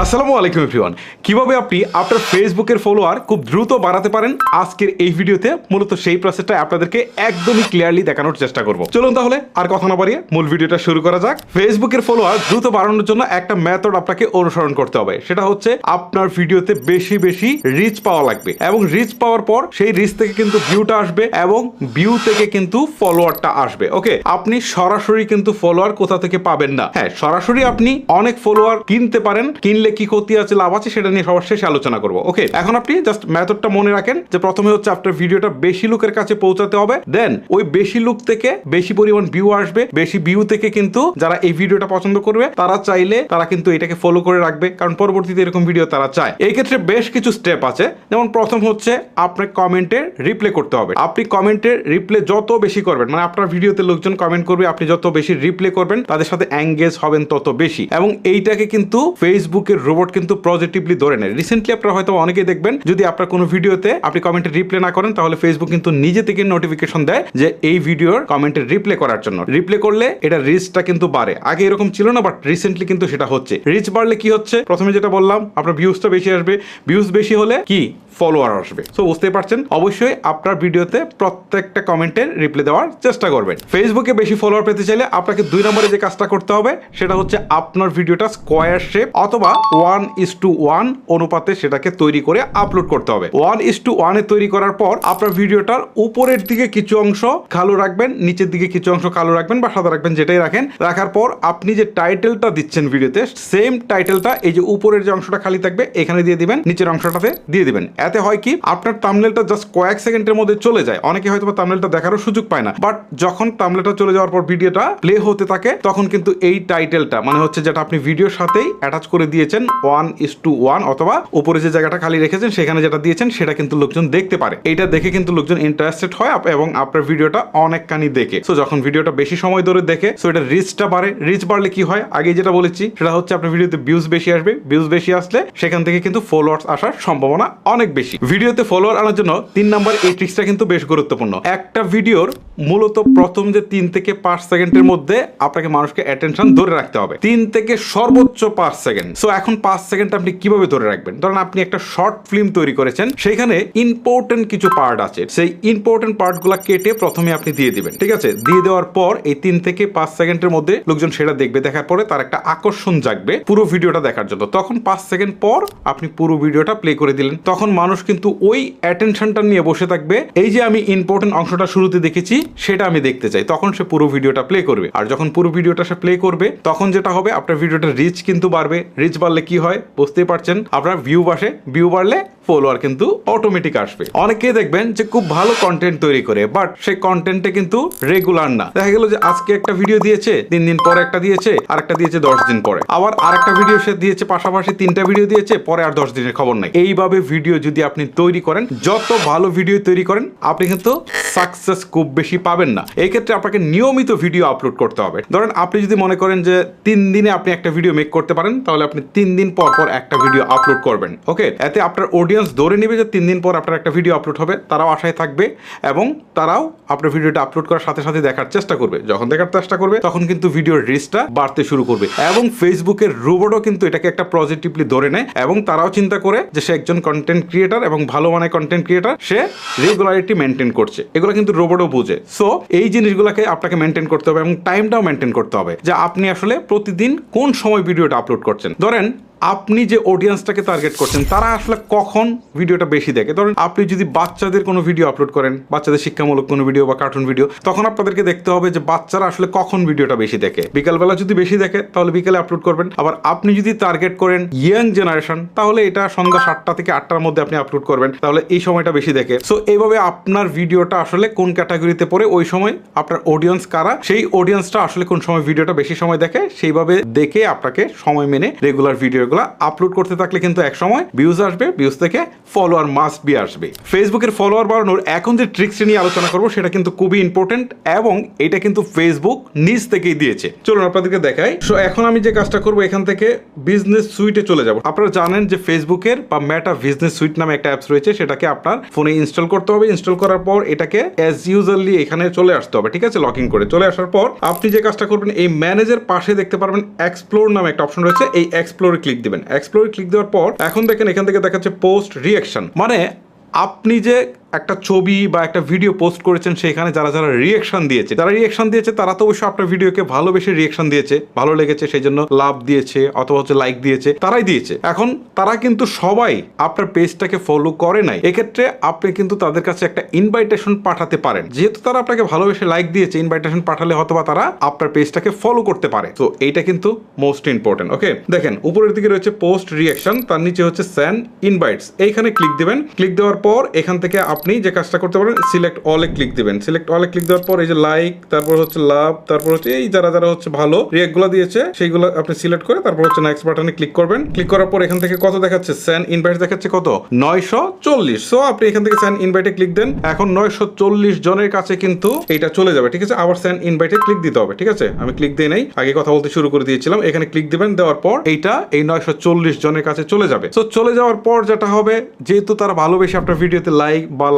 আসসালামু আলাইকুম এভরিওয়ান। কিভাবে আপনি আপনার ফেসবুকের ফলোয়ার খুব দ্রুত বাড়াতে পারেন, আজকের এই ভিডিওতে মূলত সেই প্রসেসটা আপনাদেরকে একদমই ক্লিয়ারলি দেখানোর চেষ্টা করব। চলুন তাহলে আর কথা না বাড়িয়ে মূল ভিডিওটা শুরু করা যাক। ফেসবুকের ফলোয়ার দ্রুত বাড়ানোর জন্য একটা মেথড আপনাকে অনুসরণ করতে হবে, সেটা হচ্ছে আপনার ভিডিওতে বেশি বেশি রিচ পাওয়া লাগবে, এবং রিচ পাওয়ার পর সেই রিচ থেকে কিন্তু ভিউটা আসবে এবং ভিউ থেকে কিন্তু ফলোয়ারটা আসবে। ওকে, আপনি সরাসরি কিন্তু ফলোয়ার কোথা থেকে পাবেন না। হ্যাঁ, সরাসরি আপনি অনেক ফলোয়ার কিনতে পারেন, কিনলে কি ক্ষতি আছে লাভ আছে সেটা নিয়ে সবার শেষে আলোচনা করবো। ওকে, এখন আপনি জাস্ট মেথডটা মনে রাখেন যে প্রথমে হচ্ছে আপনার ভিডিওটা বেশি লোকের কাছে পৌঁছাতে হবে, দেন ওই বেশি লোক থেকে বেশি পরিমাণ ভিউ আসবে, বেশি ভিউ থেকে কিন্তু যারা এই ভিডিওটা পছন্দ করবে তারা চাইলে তারা কিন্তু এটাকে ফলো করে রাখবে, কারণ পরবর্তীতে এরকম ভিডিও তারা চায়। এই ক্ষেত্রে বেশ কিছু স্টেপ আছে, যেমন প্রথম হচ্ছে আপনার কমেন্টে রিপ্লে করতে হবে। আপনি কমেন্টের রিপ্লে যত বেশি করবেন, মানে আপনার ভিডিওতে লোকজন কমেন্ট করবে, আপনি যত বেশি রিপ্লে করবেন তাদের সাথে এঙ্গেজ হবেন তত বেশি, এবং এইটাকে কিন্তু ফেসবুকের রোবট কিন্তু পজিটিভলি ধরে নেয়। রিসেন্টলি আপনারা হয়তো অনেকেই দেখবেন, যদি আপনার কোনো ভিডিওতে আপনি কমেন্টে রিপ্লে না করেন তাহলে ফেসবুক কিন্তু নিজে থেকে নোটিফিকেশন দেয় যে এই ভিডিওর কমেন্টে রিপ্লে করার জন্য। রিপ্লে করলে এটা রিচটা কিন্তু বাড়ে। আগে এরকম ছিল না, বাট রিসেন্টলি কিন্তু সেটা হচ্ছে। রিচ বাড়লে কি হচ্ছে, প্রথমে যেটা বললাম, আপনার ভিউজটা বেশি আসবে, ভিউজ বেশি হলে কি ফলোয়ার আসবে। সো বুঝতেই পারছেন, অবশ্যই আপনার ভিডিওতে প্রত্যেকটা কমেন্টের রিপ্লে দেওয়ার চেষ্টা করবেন। ফেসবুকে বেশি ফলোয়ার পেতে চাইলে আপনাকে 2 নম্বরে যে কাজটা করতে হবে সেটা হচ্ছে আপনার ভিডিওটা স্কোয়ার শেপ অথবা 1:1 অনুপাতে সেটাকে তৈরি করে আপলোড করতে হবে। 1:1 তৈরি করার পর আপনার ভিডিওটার উপরের দিকে কিছু অংশ কালো রাখবেন, নিচের দিকে কিছু অংশ কালো রাখবেন বা সাদা রাখবেন, যেটাই রাখেন। রাখার পর আপনি যে টাইটেলটা দিচ্ছেন ভিডিওতে, সেম টাইটেলটা এই যে উপরের যে অংশটা খালি থাকবে এখানে দিয়ে দিবেন, নিচের অংশটাতে দিয়ে দিবেন। এতে হয় কি, আপনার থাম্বনেলটা জাস্ট কয়েক সেকেন্ডের মধ্যে চলে যায়। অনেকে হয়তো থাম্বনেলটা দেখারও সুযোগ পায় না, বাট যখন থাম্বনেলটা চলে যাওয়ার পর ভিডিওটা প্লে হতে থাকে তখন কিন্তু এই টাইটেলটা, মানে হচ্ছে যেটা আপনি ভিডিওর সাথেই অ্যাটাচ করে দিয়েছেন 1:1 অথবা উপরে যে জায়গাটা খালি রেখেছেন সেখানে যেটা দিয়েছেন সেটা কিন্তু লোকজন দেখতে পারে। এইটা দেখে কিন্তু লোকজন ইন্টারেস্টেড হয় এবং আপনার ভিডিওটা অনেকখানি দেখে। সো যখন ভিডিওটা বেশি সময় ধরে দেখে, সো এটা রিচটা বাড়ে। রিচ বাড়লে কি হয়, আগে যেটা বলেছি সেটা হচ্ছে আপনার ভিডিওতে ভিউজ বেশি আসবে। ভিউজ বেশি আসলে সেখান থেকে কিন্তু ফলোয়ার্স আসার সম্ভাবনা অনেক বেশি। ভিডিওতে ফলোয়ার আনার জন্য 3 নম্বর এই ট্রিক্সটা কিন্তু বেশ গুরুত্বপূর্ণ। একটা ভিডিওর মূলত প্রথম যে 3 থেকে 5 সেকেন্ডের মধ্যে আপনাকে মানুষকে অ্যাটেনশন ধরে রাখতে হবে, 3 থেকে সর্বোচ্চ 5 সেকেন্ড। সো এখন 5 সেকেন্ড আপনি কিভাবে ধরে রাখবেন? ধরেন আপনি একটা শর্ট ফিল্ম তৈরি করেছেন, সেখানে ইম্পর্টেন্ট কিছু পার্ট আছে, সেই ইম্পর্টেন্ট পার্টগুলো কেটে প্রথমে আপনি দিয়ে দিবেন। ঠিক আছে, দিয়ে দেওয়ার পর এই 3 থেকে 5 সেকেন্ডের মধ্যে লোকজন সেটা দেখবে, দেখার পরে তার একটা আকর্ষণ জাগবে পুরো ভিডিওটা দেখার জন্য। তখন 5 সেকেন্ড পর আপনি পুরো ভিডিওটা প্লে করে দিলেন, তখন মানুষ কিন্তু ওই অ্যাটেনশনটা নিয়ে বসে থাকবে, এই যে আমি ইম্পর্টেন্ট অংশটা শুরুতে দেখেছি সেটা আমি দেখতে চাই, তখন সে পুরো ভিডিওটা প্লে করবে। আর যখন পুরো ভিডিওটা সে প্লে করবে তখন যেটা হবে, আপনার ভিডিওটার রিচ কিন্তু বাড়বে। রিচ বাড়লে কি হয় বুঝতেই পারছেন, আপনার ভিউ বাড়ে, ভিউ বাড়লে ফলোয়ার কিন্তু অটোমেটিক আসবে। অনেকেই দেখবেন যে খুব ভালো কন্টেন্ট তৈরি করে, বাট সেই কন্টেন্টে কিন্তু রেগুলার না। দেখা গেল যে আজকে একটা ভিডিও দিয়েছে, 3 দিন পরে একটা দিয়েছে, আর একটা দিয়েছে 10 দিন পরে, আবার আরেকটা ভিডিও সে দিয়েছে, পাশাপাশি 3টা ভিডিও দিয়েছে, পরে আর 10 দিনের খবর নাই। এইভাবে ভিডিও যদি আপনি তৈরি করেন, যত ভালো ভিডিও তৈরি করেন আপনি কিন্তু সাকসেস খুব বেশি পাবেন না। এই ক্ষেত্রে আপনাকে নিয়মিত ভিডিও আপলোড করতে হবে। ধরেন আপনি যদি মনে করেন যে 3 দিনে আপনি একটা ভিডিও মেক করতে পারেন, তাহলে আপনি 3 দিন পর পর একটা ভিডিও আপলোড করবেন। ওকে, এতে আপনার অডিয়েন্স ধরে নেবে যে 3 দিন পর আপনার একটা ভিডিও আপলোড হবে, তারাও আশায় থাকবে এবং তারাও আপনার ভিডিওটা আপলোড করার সাথে সাথে দেখার চেষ্টা করবে। যখন দেখার চেষ্টা করবে তখন কিন্তু ভিডিওর রিচটা বাড়তে শুরু করবে, এবং ফেসবুকের রোবটও কিন্তু এটাকে একটা পজিটিভলি ধরে নেয়, এবং তারাও চিন্তা করে যে সে একজন কন্টেন্ট ক্রিয়েটার এবং ভালো মানের কন্টেন্ট ক্রিয়েটার, সে রেগুলারিটি মেনটেন করছে। এগুলো কিন্তু রোবটও বুঝে। সো এই জিনিসগুলোকে আপনাকে মেনটেন করতে হবে এবং টাইমটাও মেনটেন করতে হবে, যে আপনি আসলে প্রতিদিন কোন সময় ভিডিওটা আপলোড করছেন। ধরেন আপনি যে অডিয়েন্সটাকে টার্গেট করছেন তারা আসলে কখন ভিডিওটা বেশি দেখে। ধরেন আপনি যদি বাচ্চাদের কোনো ভিডিও আপলোড করেন, বাচ্চাদের শিক্ষামূলক কোনো ভিডিও বা কার্টুন ভিডিও, তখন আপনাদেরকে দেখতে হবে যে বাচ্চারা আসলে কখন ভিডিওটা বেশি দেখে। বিকালবেলা যদি বেশি দেখে তাহলে বিকালে আপলোড করবেন। আবার আপনি যদি টার্গেট করেন ইয়াং জেনারেশন, তাহলে এটা সন্ধ্যা 7টা থেকে 8টার মধ্যে আপনি আপলোড করবেন, তাহলে এই সময়টা বেশি দেখে। সো এইভাবে আপনার ভিডিওটা আসলে কোন ক্যাটাগরিতে পড়ে, ওই সময় আপনার অডিয়েন্স কারা, সেই অডিয়েন্সটা আসলে কোন সময় ভিডিওটা বেশি সময় দেখে, সেইভাবে দেখে আপনাকে সময় মেনে রেগুলার ভিডিও আপলোড করতে থাকলে কিন্তু এক সময় ভিউজ আসবে, ভিউজ থেকে ফলোয়ার মাস্ট বি আসবে। ফেসবুকের ফলোয়ার বাড়ানোর এখন যে ট্রিক্স নিয়ে আলোচনা করবো সেটা কিন্তু খুবই ইম্পর্টেন্ট, এবং এটা কিন্তু ফেসবুক নিজ থেকেই দিয়েছে। চলুন আপনাদেরকে দেখাই। সো এখন আমি যে কাজটা করবো, এখান থেকে বিজনেস সুইটে চলে যাব। আপনারা জানেন যে ফেসবুকের বা মেটা বিজনেস সুইট নামে একটা অ্যাপস রয়েছে, সেটাকে আপনার ফোনে ইনস্টল করতে হবে। ইনস্টল করার পর এটাকে অ্যাজ ইউজুয়ালি এখানে চলে আসতে হবে। ঠিক আছে, লগ ইন করে চলে আসার পর আপনি যে কাজটা করবেন, এই ম্যানেজের পাশে দেখতে পারবেন এক্সপ্লোর নামে একটা অপশন রয়েছে, এই এক্সপ্লোরে ক্লিক ক্লিক দিবেন। এক্সপ্লোরে ক্লিক দেওয়ার পর এখন দেখেন এখান থেকে দেখাচ্ছে পোস্ট রিঅ্যাকশন, মানে আপনি যে একটা ছবি বা একটা ভিডিও পোস্ট করেছেন সেখানে যারা যারা রিঅ্যাকশন দিয়েছে তারা তো অবশ্যই আপনার ভিডিওকে ভালোবেসে রিঅ্যাকশন দিয়েছে, ভালো লেগেছে সেই জন্য লাভ দিয়েছে অথবা হচ্ছে লাইক দিয়েছে, তারাই দিয়েছে। এখন তারা কিন্তু সবাই আপনার পেজটাকে ফলো করে নাই, এক্ষেত্রে আপনি কিন্তু তাদের কাছে একটা ইনভাইটেশন পাঠাতে পারেন। যেহেতু তারা আপনাকে ভালোবেসে লাইক দিয়েছে, ইনভাইটেশন পাঠালে হয়তোবা তারা আপনার পেজটাকে ফলো করতে পারে। তো এইটা কিন্তু মোস্ট ইম্পর্টেন্ট। ওকে, দেখেন উপরের দিকে রয়েছে পোস্ট রিঅ্যাকশন, তার নিচে হচ্ছে সেন্ড ইনভাইটস, এইখানে ক্লিক দিবেন। ক্লিক দেওয়ার পর এখান থেকে আপনি যে কাজটা করতে পারেন সিলেক্ট অলে ক্লিক দিবেন। সিলেক্ট অলে ক্লিক দেওয়ার পর এই যে লাইক, তারপর হচ্ছে লাভ, তারপর হচ্ছে এই যারা যারা হচ্ছে ভালো রিঅ্যাক্ট গুলো দিয়েছে সেইগুলো আপনি সিলেক্ট করে তারপর হচ্ছে নেক্সট বাটনে ক্লিক করবেন। ক্লিক করার পর এখান থেকে কত দেখাচ্ছে, সেন্ড ইনভাইট দেখাচ্ছে কত, 940। সো আপনি এখান থেকে সেন্ড ইনভাইটে ক্লিক দেন। এখন 940 জনের কাছে কিন্তু এটা চলে যাবে, ঠিক আছে। আবার সেন্ড ইনভাইটে ক্লিক দিতে হবে, ঠিক আছে। আমি ক্লিক দিয়ে নাই, আগে কথা বলতে শুরু করে দিয়েছিলাম। এখানে ক্লিক দিবেন, দেওয়ার পর এইটা এই 940 জনের কাছে চলে যাবে। সো চলে যাওয়ার পর যেটা হবে, যেহেতু তারা ভালোবেসে আপনার ভিডিওতে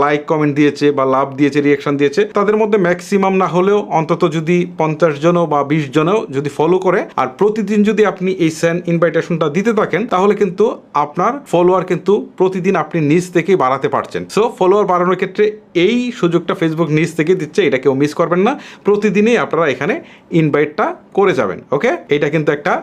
লাইক কমেন্ট দিয়েছে বা লাভ দিয়েছে, রিঅ্যাকশন দিয়েছে, তাদের মধ্যে ম্যাক্সিমাম না হলেও অন্তত যদি 50 জনও বা 20 জনও যদি ফলো করে আর প্রতিদিন যদি আপনি এই সেন্ড ইনভাইটেশনটা দিতে থাকেন, তাহলে কিন্তু আপনার ফলোয়ার কিন্তু প্রতিদিন আপনি নিজ থেকেই বাড়াতে পারছেন। সো ফলোয়ার বাড়ানোর ক্ষেত্রে এই সুযোগটা ফেসবুক নিজ থেকে দিচ্ছে, এটা কেউ মিস করবেন না। প্রতিদিনই আপনারা এখানে ইনভাইটটা করে যাবেন। ওকে, এটা কিন্তু একটা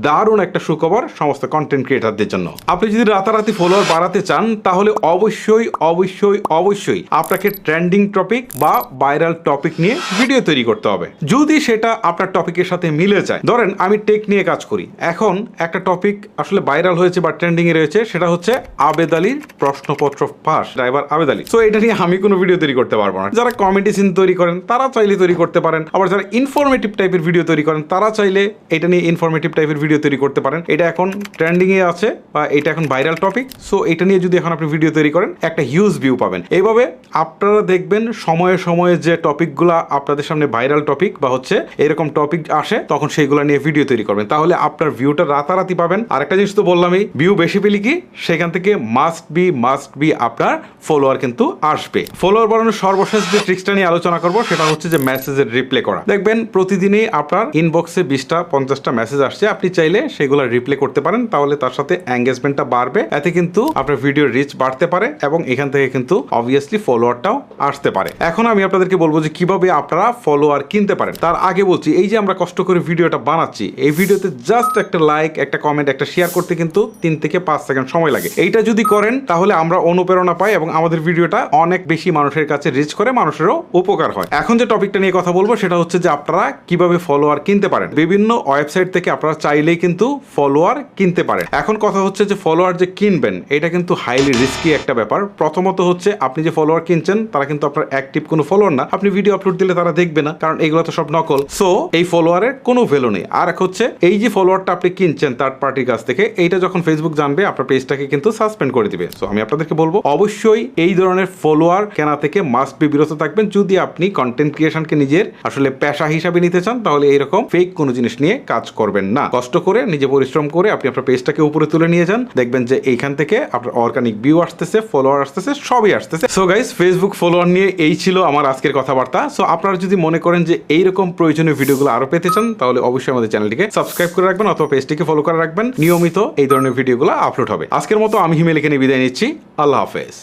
দারুণ একটা সুখবর সমস্ত কন্টেন্ট ক্রিয়েটারদের জন্য। আপনি যদি রাতারাতি ফলোয়ার বাড়াতে চান তাহলে অবশ্যই অবশ্যই অবশ্যই আপনাকে ট্রেন্ডিং টপিক বা ভাইরাল টপিক নিয়ে ভিডিও তৈরি করতে হবে। যদি সেটা আপনার টপিকের সাথে মিলে যায়, ধরেন আমি টেক নিয়ে কাজ করি, এখন একটা টপিক আসলে ভাইরাল হয়েছে বা ট্রেন্ডিং এ রয়েছে, সেটা হচ্ছে আবেদ আলীর প্রশ্নপত্র ফাঁস, ড্রাইভার আবেদ আলী। সো এটা নিয়ে আমি কোনো ভিডিও তৈরি করতে পারবো না। যারা কমেডি সিন তৈরি করেন তারা চাইলে তৈরি করতে পারেন, আবার যারা ইনফরমেটিভ টাইপের ভিডিও তৈরি করেন তারা চাইলে এটা নিয়ে ইনফরমেটিভ টাইপের ভিডিও তৈরি করতে পারেন। এটা এখন ট্রেন্ডিং এ আছে বা এটা এখন ভাইরাল টপিক। সো এটা নিয়ে যদি এখন আপনি ভিডিও তৈরি করেন একটা হিউজ ভিউ পাবেন। এইভাবে আপনারা দেখবেন সময়ে সময়ে যে টপিকগুলো আপনাদের সামনে ভাইরাল টপিক বা হচ্ছে এরকম টপিক আসে, তখন সেইগুলো নিয়ে ভিডিও তৈরি করবেন, তাহলে আপনার ভিউটা রাতারাতি পাবেন। আর একটা জিনিস তো বললামই, ভিউ বেশি পেলে কি সেখান থেকে মাস্ট বি আপনার ফলোয়ার কিন্তু আসবে। ফলোয়ার বাড়ানোর সর্বশেষ যে ট্রিক্সটা নিয়ে আলোচনা করব সেটা হচ্ছে যে মেসেজের রিপ্লাই করা। দেখবেন প্রতিদিনই আপনার ইনবক্সে 20টা 50টা মেসেজ আসছে, আপনি চাইলে সেগুলো রিপ্লাই করতে পারেন, তাহলে তার সাথে এঙ্গেজমেন্টটা বাড়বে, এতে কিন্তু আপনার ভিডিওর রিচ বাড়তে পারে এবং এখান থেকে কিন্তু অবভিয়াসলি ফলোয়ারটাও আসতে পারে। এখন আমি আপনাদেরকে বলবো যে কিভাবে আপনারা ফলোয়ার কিনতে পারেন। তার আগে বলছি, এই যে আমরা কষ্ট করে ভিডিওটা বানাচ্ছি, এই ভিডিওতে জাস্ট একটা লাইক, একটা কমেন্ট, একটা শেয়ার করতে কিন্তু 3 থেকে 5 সেকেন্ড সময় লাগে। এইটা যদি করেন তাহলে আমরা অনুপ্রেরণা পাই এবং আমাদের ভিডিওটা অনেক বেশি মানুষের কাছে রিচ করে, মানুষেরও উপকার হয়। এখন যে টপিকটা নিয়ে কথা বলবো সেটা হচ্ছে যে আপনারা কিভাবে ফলোয়ার কিনতে পারেন। বিভিন্ন ওয়েবসাইট থেকে আপনারা চাইলেই কিন্তু ফলোয়ার কিনতে পারেন। এখন কথা হচ্ছে যে ফলোয়ার যে কিনবেন এটা কিন্তু হাইলি রিস্কি একটা ব্যাপার। প্রথমত হচ্ছে আপনি যে ফলোয়ার কিনছেন তারা কিন্তু আপনার অ্যাক্টিভ কোনো ফলোয়ার না, আপনি ভিডিও আপলোড দিলে তারা দেখবে না, কারণ এইগুলো তো সব নকল। সো এই ফলোয়ারের কোনো ভ্যালু নেই। আর এক হচ্ছে এই যে ফলোয়ারটা আপনি কিনছেন থার্ড পার্টির কাছ থেকে, এইটা যখন ফেসবুক জানবে আপনার পেজটাকে কিন্তু সাসপেন্ড করে দিবে। সো আমি আপনাদেরকে বলবো অবশ্যই এই ধরনের ফলোয়ার কেনা থেকে মাস্ট বি বিরত থাকবেন। যদি আপনি কন্টেন্ট ক্রিয়েশনকে নিজের আসলে পেশা হিসাবে নিতে চান তাহলে এইরকম ফেক কোনো জিনিস নিয়ে কাজ করবেন না। কষ্ট করে নিজে পরিশ্রম করে আপনি আপনার পেজটাকে উপরে তুলে নিয়ে যান, দেখবেন যে এইখান থেকে আপনার অর্গানিক ভিউ আসতেছে, ফলোয়ার আসতেছে, সবই আসতেছে। সো গাইস, ফেসবুক ফলোয়ার নিয়ে এই ছিল আমার আজকের কথাবার্তা। সো আপনারা যদি মনে করেন যে এইরকম প্রয়োজনীয় ভিডিওগুলো আরো পেতে চান তাহলে অবশ্যই আমাদের চ্যানেলটিকে সাবস্ক্রাইব করে রাখবেন অথবা পেজটিকে ফলো করে রাখবেন। নিয়মিত এই ধরনের ভিডিওগুলো আপলোড হবে। আজকের মতো আমি হিমেল এখানে বিদায় নিচ্ছি। আল্লাহ হাফেজ।